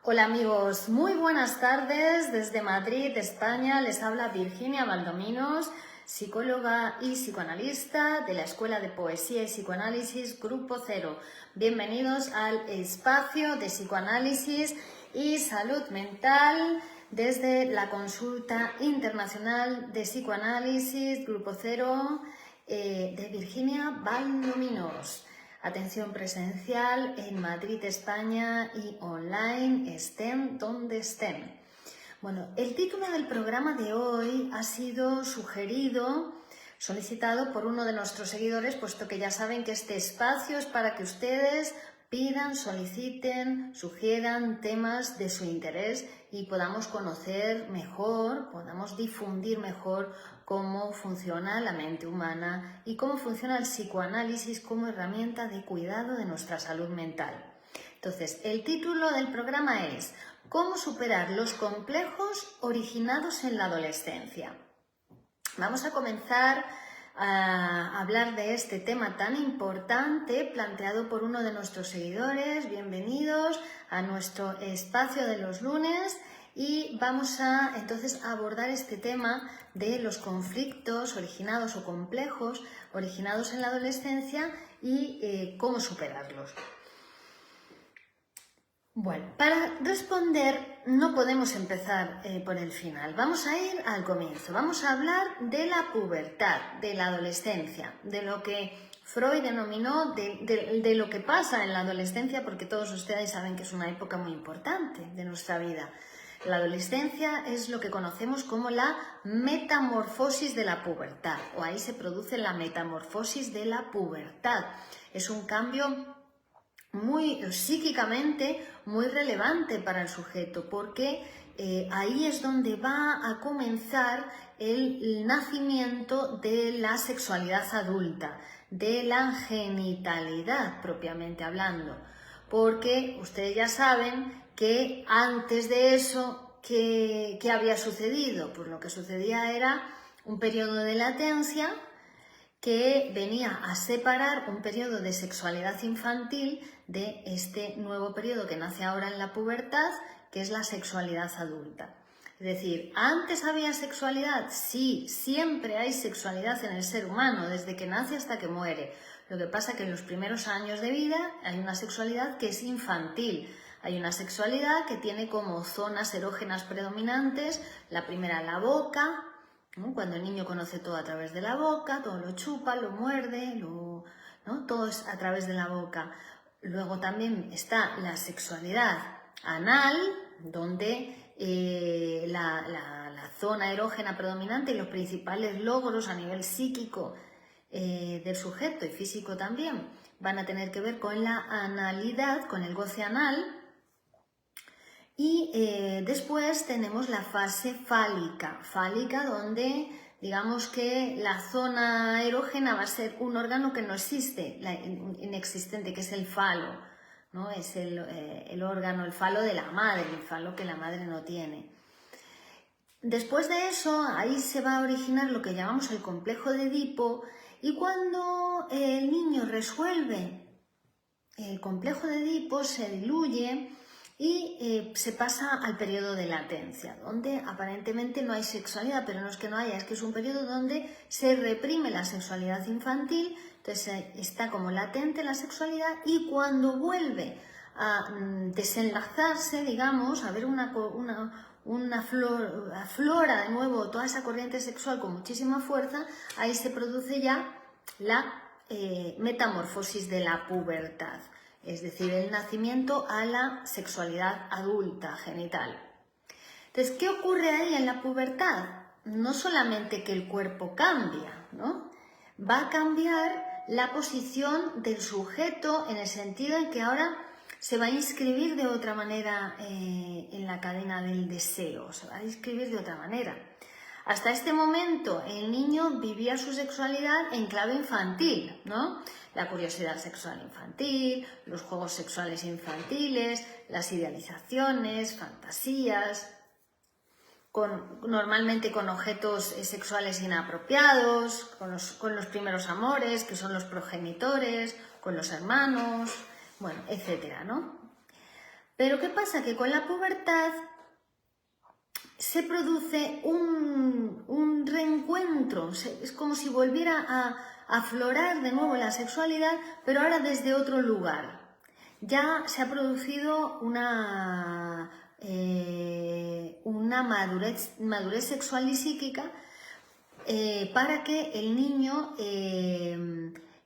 Hola amigos, muy buenas tardes desde Madrid, España. Les habla Virginia Valdominos, psicóloga y psicoanalista de la Escuela de Poesía y Psicoanálisis Grupo Cero. Bienvenidos al espacio de psicoanálisis y salud mental desde la Consulta Internacional de Psicoanálisis Grupo Cero de Virginia Valdominos. Atención presencial en Madrid, España y online, estén donde estén. Bueno, el título del programa de hoy ha sido solicitado por uno de nuestros seguidores, puesto que ya saben que este espacio es para que ustedes pidan, soliciten, sugieran temas de su interés y podamos conocer mejor, podamos difundir mejor cómo funciona la mente humana y cómo funciona el psicoanálisis como herramienta de cuidado de nuestra salud mental. Entonces, el título del programa es ¿Cómo superar los complejos originados en la adolescencia? Vamos a comenzar a hablar de este tema tan importante planteado por uno de nuestros seguidores. Bienvenidos a nuestro espacio de los lunes y vamos a entonces abordar este tema de los conflictos originados o complejos originados en la adolescencia y cómo superarlos. Bueno, para responder no podemos empezar por el final, vamos a ir al comienzo, vamos a hablar de la pubertad, de la adolescencia, de lo que Freud denominó de lo que pasa en la adolescencia, porque todos ustedes saben que es una época muy importante de nuestra vida. La adolescencia es lo que conocemos como la metamorfosis de la pubertad, o ahí se produce la metamorfosis de la pubertad. Es un cambio muy psíquicamente muy relevante para el sujeto, porque ahí es donde va a comenzar el nacimiento de la sexualidad adulta, de la genitalidad propiamente hablando, porque ustedes ya saben que antes de eso, ¿qué había sucedido? Pues lo que sucedía era un periodo de latencia que venía a separar un periodo de sexualidad infantil de este nuevo periodo que nace ahora en la pubertad, que es la sexualidad adulta. Es decir, ¿antes había sexualidad? Sí, siempre hay sexualidad en el ser humano, desde que nace hasta que muere. Lo que pasa es que en los primeros años de vida hay una sexualidad que es infantil. Hay una sexualidad que tiene como zonas erógenas predominantes, la primera la boca, ¿no? Cuando el niño conoce todo a través de la boca, todo lo chupa, lo muerde, ¿no? Todo es a través de la boca. Luego también está la sexualidad anal, donde la zona erógena predominante y los principales logros a nivel psíquico del sujeto y físico también van a tener que ver con la analidad, con el goce anal. Y después tenemos la fase fálica donde digamos que la zona erógena va a ser un órgano que no existe, inexistente, que es el falo, ¿no? Es el órgano, el falo de la madre, el falo que la madre no tiene. Después de eso, ahí se va a originar lo que llamamos el complejo de Edipo, y cuando el niño resuelve el complejo de Edipo se diluye y se pasa al periodo de latencia, donde aparentemente no hay sexualidad, pero no es que no haya, es que es un periodo donde se reprime la sexualidad infantil, entonces está como latente la sexualidad, y cuando vuelve a desenlazarse, digamos, a ver aflora de nuevo toda esa corriente sexual con muchísima fuerza, ahí se produce ya la metamorfosis de la pubertad, es decir, el nacimiento a la sexualidad adulta, genital. Entonces, ¿qué ocurre ahí en la pubertad? No solamente que el cuerpo cambia, ¿no? Va a cambiar la posición del sujeto en el sentido en que ahora se va a inscribir de otra manera en la cadena del deseo, se va a inscribir de otra manera. Hasta este momento el niño vivía su sexualidad en clave infantil, ¿no? La curiosidad sexual infantil, los juegos sexuales infantiles, las idealizaciones, fantasías, normalmente con objetos sexuales inapropiados, con los primeros amores, que son los progenitores, con los hermanos, bueno, etcétera, ¿no? Pero ¿qué pasa? Que con la pubertad se produce un reencuentro, es como si volviera a aflorar de nuevo la sexualidad, pero ahora desde otro lugar. Ya se ha producido una madurez sexual y psíquica para que el niño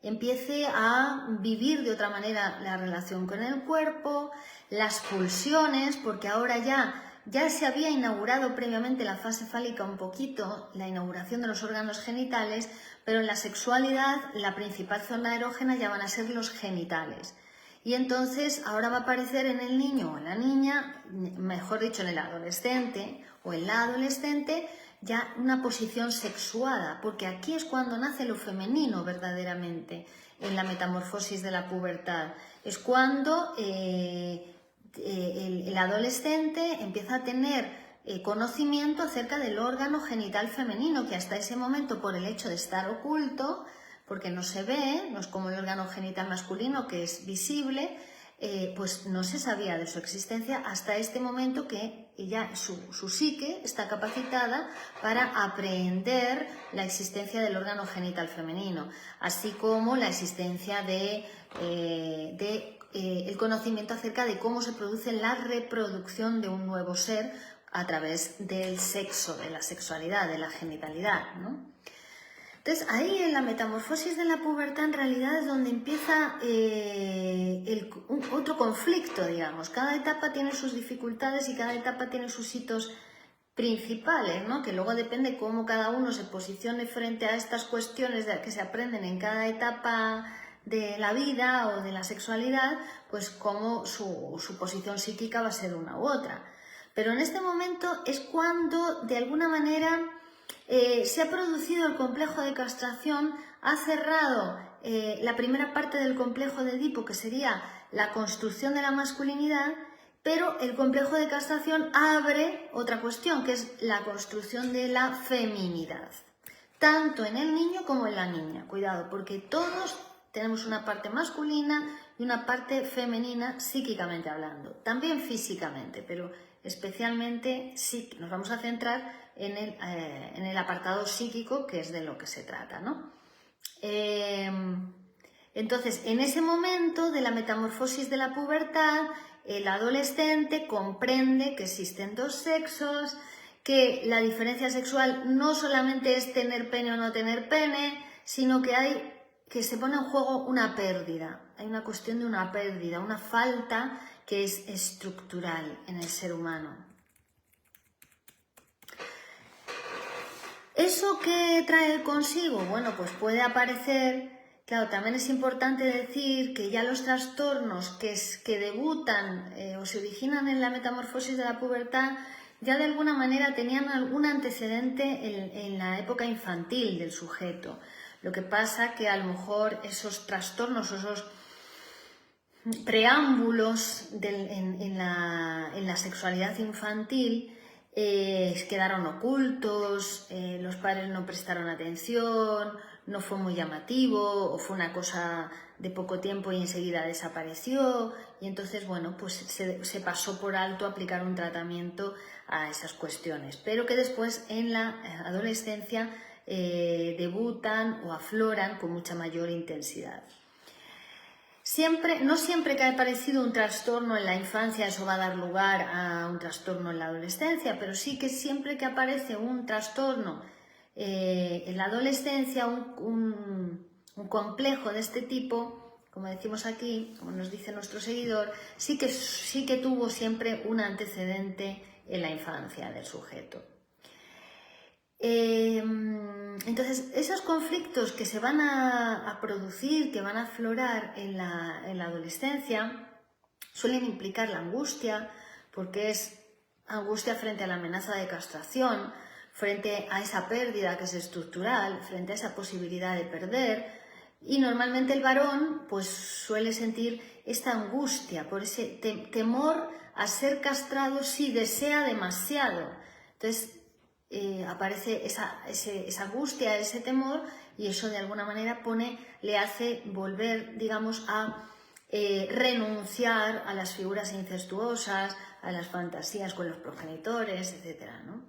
empiece a vivir de otra manera la relación con el cuerpo, las pulsiones, porque ahora ya se había inaugurado previamente la fase fálica un poquito, la inauguración de los órganos genitales, pero en la sexualidad la principal zona erógena ya van a ser los genitales. Y entonces ahora va a aparecer en el niño o en la niña, mejor dicho en el adolescente o en la adolescente, ya una posición sexuada, porque aquí es cuando nace lo femenino verdaderamente, en la metamorfosis de la pubertad. Es cuando el adolescente empieza a tener conocimiento acerca del órgano genital femenino, que hasta ese momento, por el hecho de estar oculto, porque no se ve, no es como el órgano genital masculino que es visible, pues no se sabía de su existencia hasta este momento que ya su psique está capacitada para aprehender la existencia del órgano genital femenino, así como la existencia el conocimiento acerca de cómo se produce la reproducción de un nuevo ser a través del sexo, de la sexualidad, de la genitalidad, ¿no? Entonces, ahí en la metamorfosis de la pubertad en realidad es donde empieza otro conflicto, digamos. Cada etapa tiene sus dificultades y cada etapa tiene sus hitos principales, ¿no? Que luego depende cómo cada uno se posicione frente a estas cuestiones que se aprenden en cada etapa de la vida o de la sexualidad, pues cómo su posición psíquica va a ser una u otra. Pero en este momento es cuando, de alguna manera, se ha producido el complejo de castración, ha cerrado la primera parte del complejo de Edipo, que sería la construcción de la masculinidad, pero el complejo de castración abre otra cuestión, que es la construcción de la feminidad, tanto en el niño como en la niña. Cuidado, porque todos tenemos una parte masculina y una parte femenina psíquicamente hablando, también físicamente, pero especialmente sí, nos vamos a centrar en el apartado psíquico, que es de lo que se trata, ¿no? Entonces, en ese momento de la metamorfosis de la pubertad, el adolescente comprende que existen dos sexos, que la diferencia sexual no solamente es tener pene o no tener pene, sino que se pone en juego una pérdida. Hay una cuestión de una pérdida, una falta que es estructural en el ser humano. ¿Eso qué trae consigo? Bueno, pues puede aparecer, claro, también es importante decir que ya los trastornos que debutan o se originan en la metamorfosis de la pubertad ya de alguna manera tenían algún antecedente en la época infantil del sujeto. Lo que pasa que a lo mejor esos trastornos, esos preámbulos en la sexualidad infantil quedaron ocultos, los padres no prestaron atención, no fue muy llamativo o fue una cosa de poco tiempo y enseguida desapareció y entonces, bueno, pues se pasó por alto aplicar un tratamiento a esas cuestiones, pero que después en la adolescencia debutan o afloran con mucha mayor intensidad. No siempre que ha aparecido un trastorno en la infancia eso va a dar lugar a un trastorno en la adolescencia, pero sí que siempre que aparece un trastorno en la adolescencia, un complejo de este tipo, como decimos aquí, como nos dice nuestro seguidor, sí que tuvo siempre un antecedente en la infancia del sujeto. Entonces, esos conflictos que se van a producir, que van a aflorar en la adolescencia, suelen implicar la angustia, porque es angustia frente a la amenaza de castración, frente a esa pérdida que es estructural, frente a esa posibilidad de perder, y normalmente el varón pues suele sentir esta angustia por ese temor a ser castrado si desea demasiado. Entonces, aparece esa angustia, ese temor, y eso de alguna manera le hace volver, digamos, a renunciar a las figuras incestuosas, a las fantasías con los progenitores, etc., ¿no?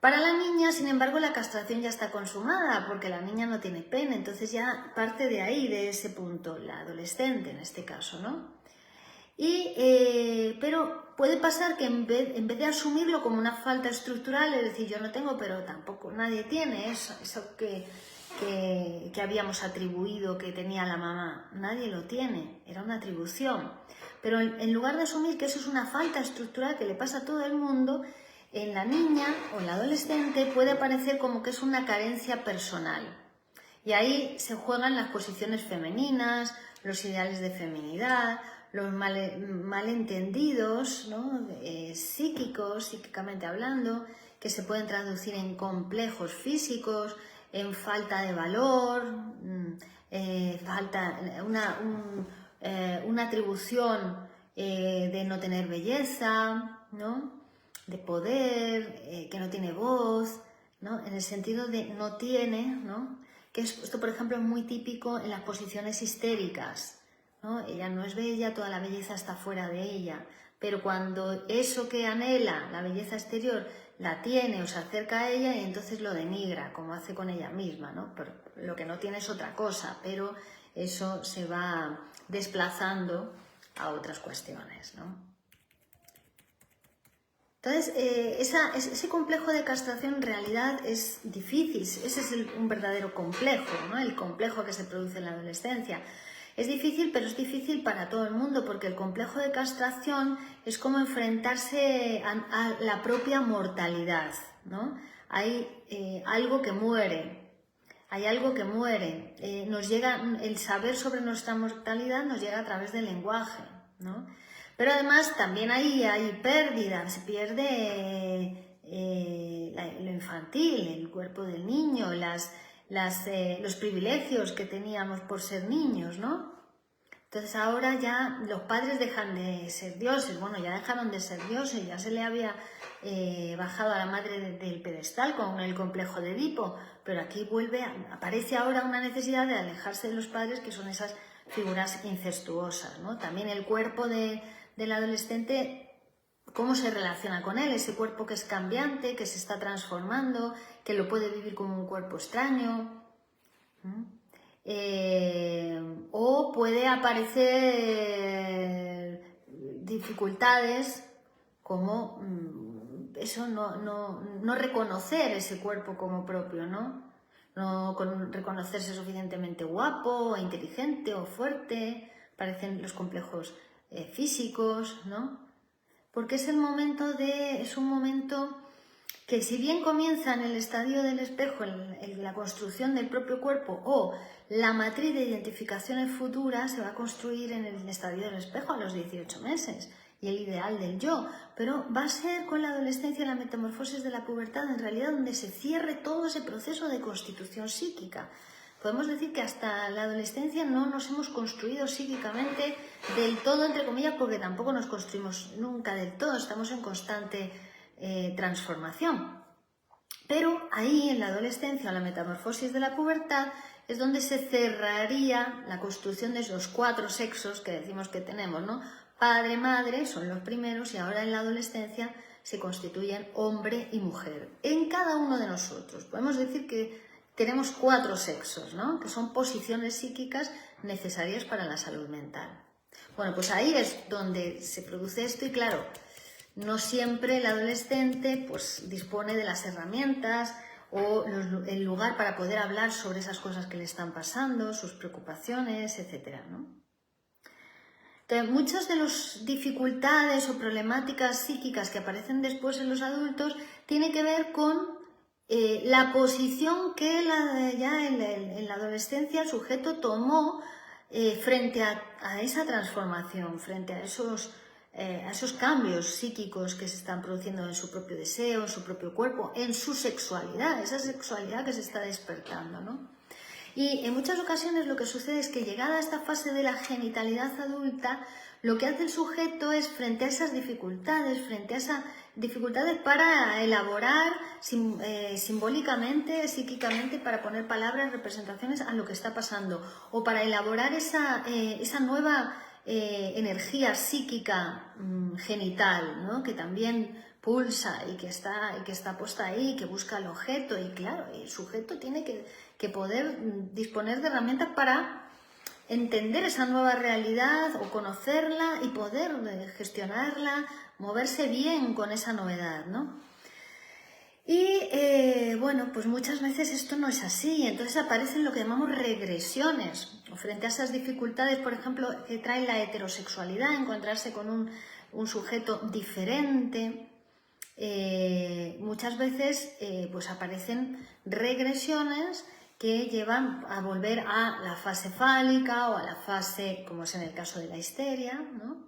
Para la niña, sin embargo, la castración ya está consumada porque la niña no tiene pene, entonces ya parte de ahí, de ese punto, la adolescente en este caso, ¿no? Pero puede pasar que en vez de asumirlo como una falta estructural, es decir, yo no tengo, pero tampoco nadie tiene eso que habíamos atribuido que tenía la mamá, nadie lo tiene, era una atribución. Pero en lugar de asumir que eso es una falta estructural que le pasa a todo el mundo, en la niña o en la adolescente puede aparecer como que es una carencia personal. Y ahí se juegan las posiciones femeninas, los ideales de feminidad, los malentendidos, ¿no? Psíquicamente hablando, que se pueden traducir en complejos físicos, en falta de valor, una atribución de no tener belleza, ¿no? De poder, que no tiene voz, ¿no? En el sentido de no tiene, ¿no? Que esto, por ejemplo, es muy típico en las posiciones histéricas, ¿no? Ella no es bella, toda la belleza está fuera de ella, pero cuando eso que anhela, la belleza exterior, la tiene o se acerca a ella y entonces lo denigra, como hace con ella misma, ¿no? Pero lo que no tiene es otra cosa, pero eso se va desplazando a otras cuestiones, ¿no? Entonces, ese complejo de castración en realidad es difícil, ese es un verdadero complejo, ¿no? El complejo que se produce en la adolescencia. Es difícil, pero es difícil para todo el mundo, porque el complejo de castración es como enfrentarse a la propia mortalidad, ¿no? Hay algo que muere, nos llega, el saber sobre nuestra mortalidad nos llega a través del lenguaje, ¿no? Pero además también ahí hay pérdida, se pierde lo infantil, el cuerpo del niño, los privilegios que teníamos por ser niños, ¿no? Entonces ahora ya los padres dejan de ser dioses, bueno, ya dejaron de ser dioses, ya se le había bajado a la madre del pedestal con el complejo de Edipo, pero aquí aparece ahora una necesidad de alejarse de los padres, que son esas figuras incestuosas, ¿no? También el cuerpo del adolescente, cómo se relaciona con él, ese cuerpo que es cambiante, que se está transformando, que lo puede vivir como un cuerpo extraño, o puede aparecer dificultades como eso, no reconocer ese cuerpo como propio, ¿no? No reconocerse suficientemente guapo, o inteligente o fuerte, aparecen los complejos físicos, ¿no? Porque es un momento que, si bien comienza en el estadio del espejo, en la construcción del propio cuerpo, o la matriz de identificaciones futuras se va a construir en el estadio del espejo a los 18 meses, y el ideal del yo, pero va a ser con la adolescencia, la metamorfosis de la pubertad, en realidad donde se cierre todo ese proceso de constitución psíquica. Podemos decir que hasta la adolescencia no nos hemos construido psíquicamente del todo, entre comillas, porque tampoco nos construimos nunca del todo, estamos en constante transformación. Pero ahí, en la adolescencia o la metamorfosis de la pubertad, es donde se cerraría la construcción de esos 4 sexos que decimos que tenemos, ¿no? Padre, madre son los primeros, y ahora en la adolescencia se constituyen hombre y mujer. En cada uno de nosotros podemos decir que tenemos 4 sexos, ¿no? Que son posiciones psíquicas necesarias para la salud mental. Bueno, pues ahí es donde se produce esto, y claro, no siempre el adolescente pues dispone de las herramientas o el lugar para poder hablar sobre esas cosas que le están pasando, sus preocupaciones, etcétera, ¿no? Entonces, muchas de las dificultades o problemáticas psíquicas que aparecen después en los adultos tienen que ver con la posición que ya en la adolescencia el sujeto tomó frente a esa transformación, frente a esos cambios psíquicos que se están produciendo en su propio deseo, en su propio cuerpo, en su sexualidad, esa sexualidad que se está despertando, ¿no? Y en muchas ocasiones lo que sucede es que, llegada a esta fase de la genitalidad adulta, lo que hace el sujeto es, frente a esas dificultades, para elaborar simbólicamente, psíquicamente, para poner palabras, representaciones a lo que está pasando, o para elaborar esa nueva energía psíquica genital, ¿no? Que también pulsa y que está puesta ahí, que busca el objeto, y claro, el sujeto tiene que poder disponer de herramientas para entender esa nueva realidad o conocerla y poder gestionarla, moverse bien con esa novedad, ¿no? Y bueno, pues muchas veces esto no es así, entonces aparecen lo que llamamos regresiones, o frente a esas dificultades, por ejemplo, que trae la heterosexualidad, encontrarse con un sujeto diferente. Muchas veces pues aparecen regresiones que llevan a volver a la fase fálica o a la fase, como es en el caso de la histeria, ¿no?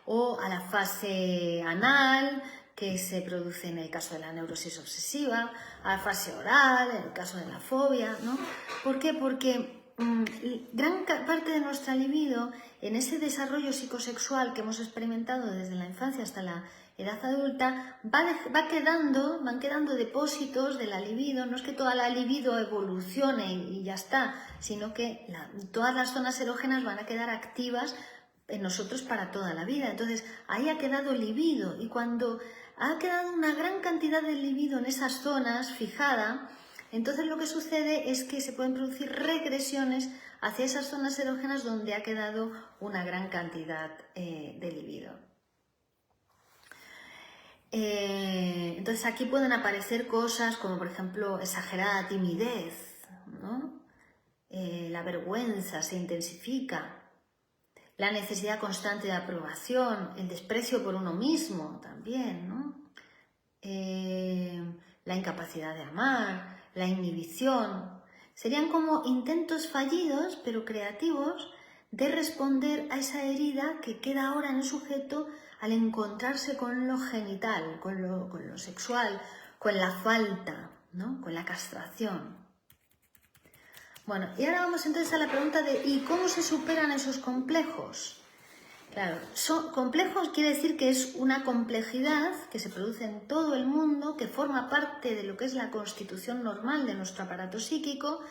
O a la fase anal, que se produce en el caso de la neurosis obsesiva, a la fase oral, en el caso de la fobia, ¿no? ¿Por qué? Porque gran parte de nuestra libido, en ese desarrollo psicosexual que hemos experimentado desde la infancia hasta la edad adulta, van quedando depósitos de la libido. No es que toda la libido evolucione y ya está, sino que todas las zonas erógenas van a quedar activas en nosotros para toda la vida. Entonces, ahí ha quedado libido, y cuando ha quedado una gran cantidad de libido en esas zonas fijada, entonces lo que sucede es que se pueden producir regresiones hacia esas zonas erógenas donde ha quedado una gran cantidad de libido. Entonces aquí pueden aparecer cosas como, por ejemplo, exagerada timidez, ¿no? La vergüenza se intensifica, la necesidad constante de aprobación, el desprecio por uno mismo también, ¿no? La incapacidad de amar, la inhibición. Serían como intentos fallidos, pero creativos, de responder a esa herida que queda ahora en el sujeto al encontrarse con lo genital, con lo sexual, con la falta, ¿no? Con la castración. Bueno, y ahora vamos entonces a la pregunta de ¿y cómo se superan esos complejos? Claro, complejos quiere decir que es una complejidad que se produce en todo el mundo, que forma parte de lo que es la constitución normal de nuestro aparato psíquico,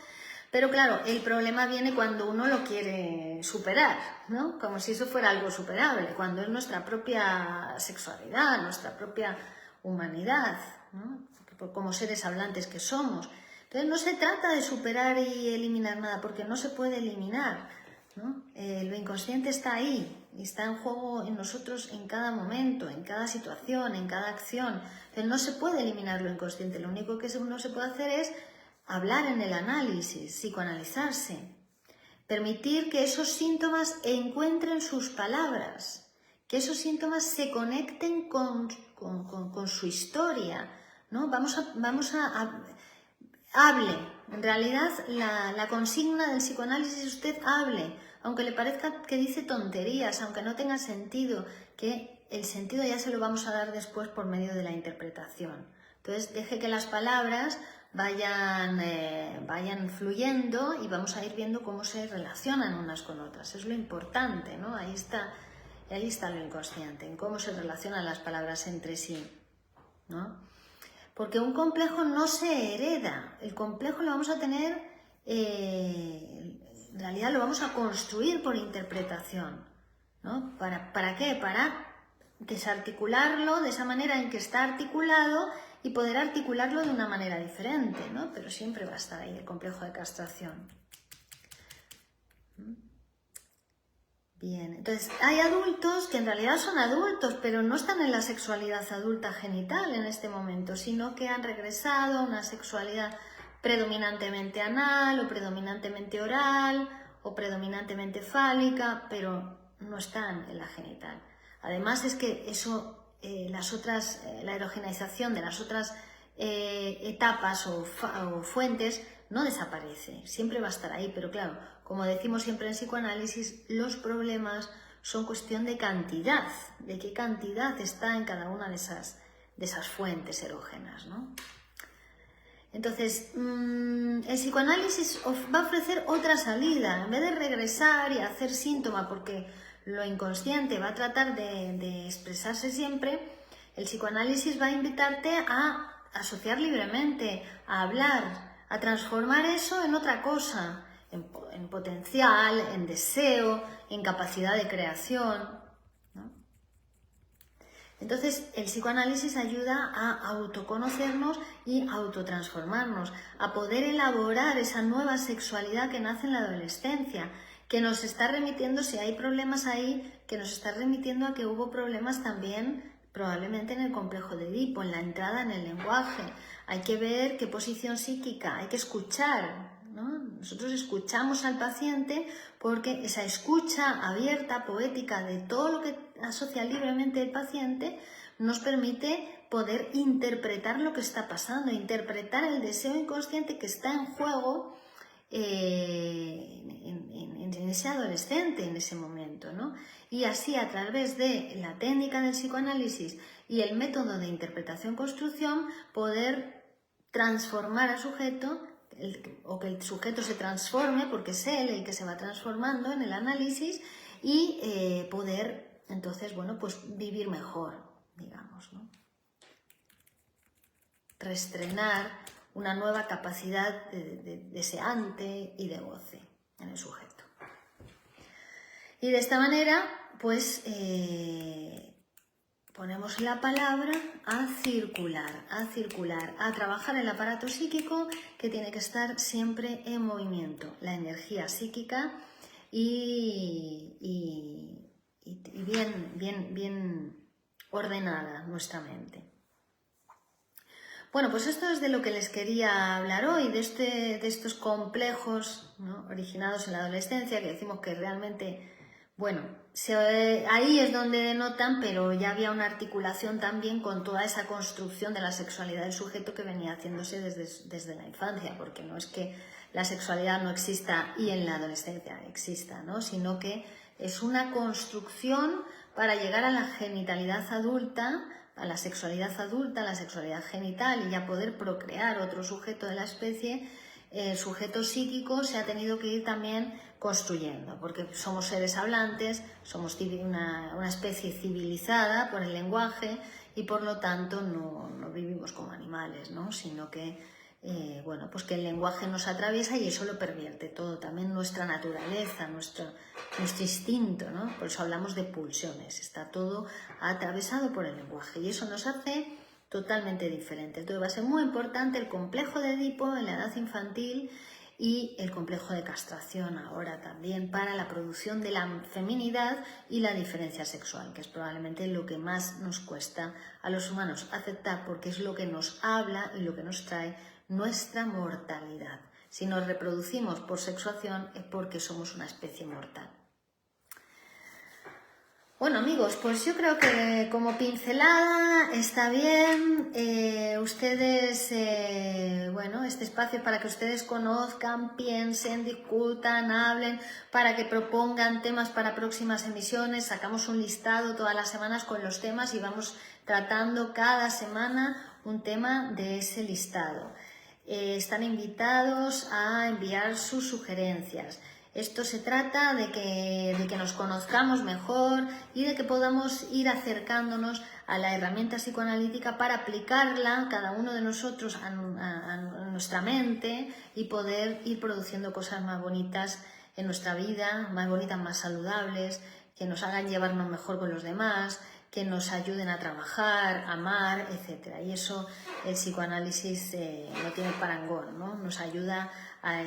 pero claro, el problema viene cuando uno lo quiere superar, ¿no? Como si eso fuera algo superable, cuando es nuestra propia sexualidad, nuestra propia humanidad, ¿no? Como seres hablantes que somos. Entonces no se trata de superar y eliminar nada, porque no se puede eliminar, ¿no? Lo inconsciente está ahí y está en juego en nosotros en cada momento, en cada situación, en cada acción. Entonces no se puede eliminar lo inconsciente, lo único que uno se puede hacer es hablar en el análisis, psicoanalizarse, permitir que esos síntomas encuentren sus palabras, que esos síntomas se conecten con su historia, ¿no? Hable. En realidad, la consigna del psicoanálisis es usted hable, aunque le parezca que dice tonterías, aunque no tenga sentido, que el sentido ya se lo vamos a dar después por medio de la interpretación. Entonces, deje que las palabras vayan fluyendo y vamos a ir viendo cómo se relacionan unas con otras. Es lo importante, ¿no? Ahí está lo inconsciente, en cómo se relacionan las palabras entre sí, ¿no? Porque un complejo no se hereda, el complejo lo vamos a tener, en realidad lo vamos a construir por interpretación, ¿no? ¿Para qué? Para desarticularlo de esa manera en que está articulado y poder articularlo de una manera diferente, ¿no? Pero siempre va a estar ahí el complejo de castración. Bien, entonces hay adultos que en realidad son adultos, pero no están en la sexualidad adulta genital en este momento, sino que han regresado a una sexualidad predominantemente anal o predominantemente oral o predominantemente fálica, pero no están en la genital. Además es que eso, la erogenaización de las otras etapas o fuentes no desaparece, siempre va a estar ahí, pero claro, como decimos siempre en psicoanálisis, los problemas son cuestión de cantidad, de qué cantidad está en cada una de esas fuentes erógenas, ¿no? Entonces, el psicoanálisis va a ofrecer otra salida, en vez de regresar y hacer síntoma, porque lo inconsciente va a tratar de expresarse siempre, el psicoanálisis va a invitarte a asociar libremente, a hablar, a transformar eso en otra cosa, en potencial, en deseo, en capacidad de creación, ¿no? Entonces, el psicoanálisis ayuda a autoconocernos y autotransformarnos, a poder elaborar esa nueva sexualidad que nace en la adolescencia, que nos está remitiendo, si hay problemas ahí, que nos está remitiendo a que hubo problemas también probablemente en el complejo de Edipo, en la entrada en el lenguaje. Hay que ver qué posición psíquica, hay que escuchar, ¿no? Nosotros escuchamos al paciente porque esa escucha abierta, poética, de todo lo que asocia libremente el paciente, nos permite poder interpretar lo que está pasando, interpretar el deseo inconsciente que está en juego en ese adolescente, en ese momento, ¿no? Y así, a través de la técnica del psicoanálisis y el método de interpretación-construcción, poder transformar al sujeto, o que el sujeto se transforme, porque es él el que se va transformando en el análisis, y poder, entonces, bueno, pues vivir mejor, digamos, ¿no? Reestrenar una nueva capacidad de deseante y de goce en el sujeto. Y de esta manera, pues, ponemos la palabra a circular, a trabajar el aparato psíquico, que tiene que estar siempre en movimiento, la energía psíquica, y bien ordenada nuestra mente. Bueno, pues esto es de lo que les quería hablar hoy, de estos complejos, ¿no?, originados en la adolescencia, que decimos que realmente, bueno, ahí es donde denotan, pero ya había una articulación también con toda esa construcción de la sexualidad del sujeto que venía haciéndose desde la infancia, porque no es que la sexualidad no exista y en la adolescencia exista, ¿no?, sino que es una construcción para llegar a la genitalidad adulta, a la sexualidad adulta, a la sexualidad genital, y ya poder procrear otro sujeto de la especie. El sujeto psíquico se ha tenido que ir también construyendo, porque somos seres hablantes, somos una especie civilizada por el lenguaje, y por lo tanto no vivimos como animales, ¿no?, sino que bueno, pues que el lenguaje nos atraviesa y eso lo pervierte todo, también nuestra naturaleza, nuestro instinto, ¿no? Por eso hablamos de pulsiones, está todo atravesado por el lenguaje y eso nos hace totalmente diferentes. Entonces va a ser muy importante el complejo de Edipo en la edad infantil y el complejo de castración ahora también para la producción de la feminidad y la diferencia sexual, que es probablemente lo que más nos cuesta a los humanos aceptar, porque es lo que nos habla y lo que nos trae nuestra mortalidad. Si nos reproducimos por sexuación es porque somos una especie mortal. Bueno, amigos, pues yo creo que como pincelada está bien. Ustedes, bueno, este espacio es para que ustedes conozcan, piensen, discutan, hablen, para que propongan temas para próximas emisiones. Sacamos un listado todas las semanas con los temas y vamos tratando cada semana un tema de ese listado. Están invitados a enviar sus sugerencias. Esto se trata de que nos conozcamos mejor y de que podamos ir acercándonos a la herramienta psicoanalítica para aplicarla cada uno de nosotros a nuestra mente y poder ir produciendo cosas más bonitas en nuestra vida, más bonitas, más saludables, que nos hagan llevarnos mejor con los demás, que nos ayuden a trabajar, a amar, etc. Y eso el psicoanálisis no tiene parangón, ¿no? Nos ayuda a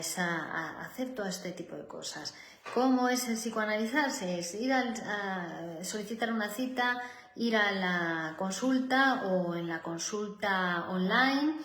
hacer todo este tipo de cosas. ¿Cómo es el psicoanalizarse? Es ir a solicitar una cita, ir a la consulta o en la consulta online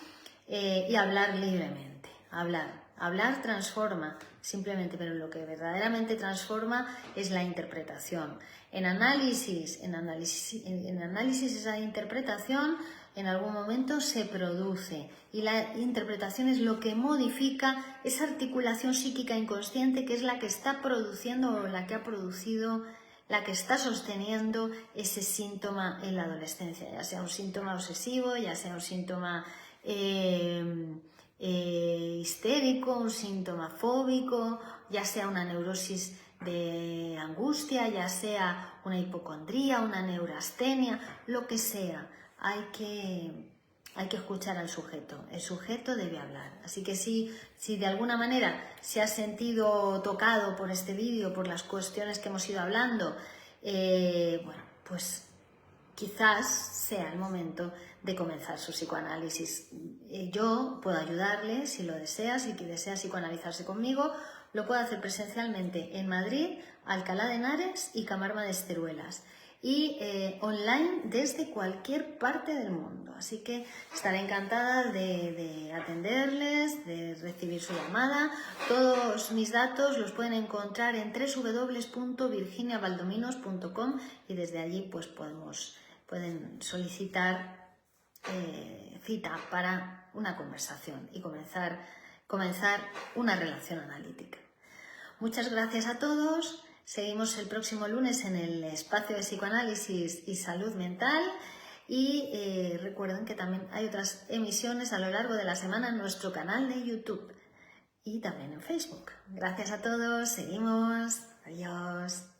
y hablar libremente. Hablar transforma simplemente, pero lo que verdaderamente transforma es la interpretación. En análisis esa interpretación en algún momento se produce y la interpretación es lo que modifica esa articulación psíquica inconsciente que es la que está produciendo o la que ha producido, la que está sosteniendo ese síntoma en la adolescencia, ya sea un síntoma obsesivo, ya sea un síntoma histérico, un síntoma fóbico, ya sea una neurosis de angustia, ya sea una hipocondría, una neurastenia, lo que sea. Hay que escuchar al sujeto. El sujeto debe hablar. Así que si de alguna manera se ha sentido tocado por este vídeo, por las cuestiones que hemos ido hablando, bueno, pues quizás sea el momento de comenzar su psicoanálisis. Yo puedo ayudarle si lo desea, si desea psicoanalizarse conmigo, lo puedo hacer presencialmente en Madrid, Alcalá de Henares y Camarma de Esteruelas, y online desde cualquier parte del mundo. Así que estaré encantada de atenderles, de recibir su llamada. Todos mis datos los pueden encontrar en www.virginiabaldominos.com y desde allí pues pueden solicitar cita para una conversación y comenzar una relación analítica. Muchas gracias a todos. Seguimos el próximo lunes en el espacio de psicoanálisis y salud mental y recuerden que también hay otras emisiones a lo largo de la semana en nuestro canal de YouTube y también en Facebook. Gracias a todos. Seguimos. Adiós.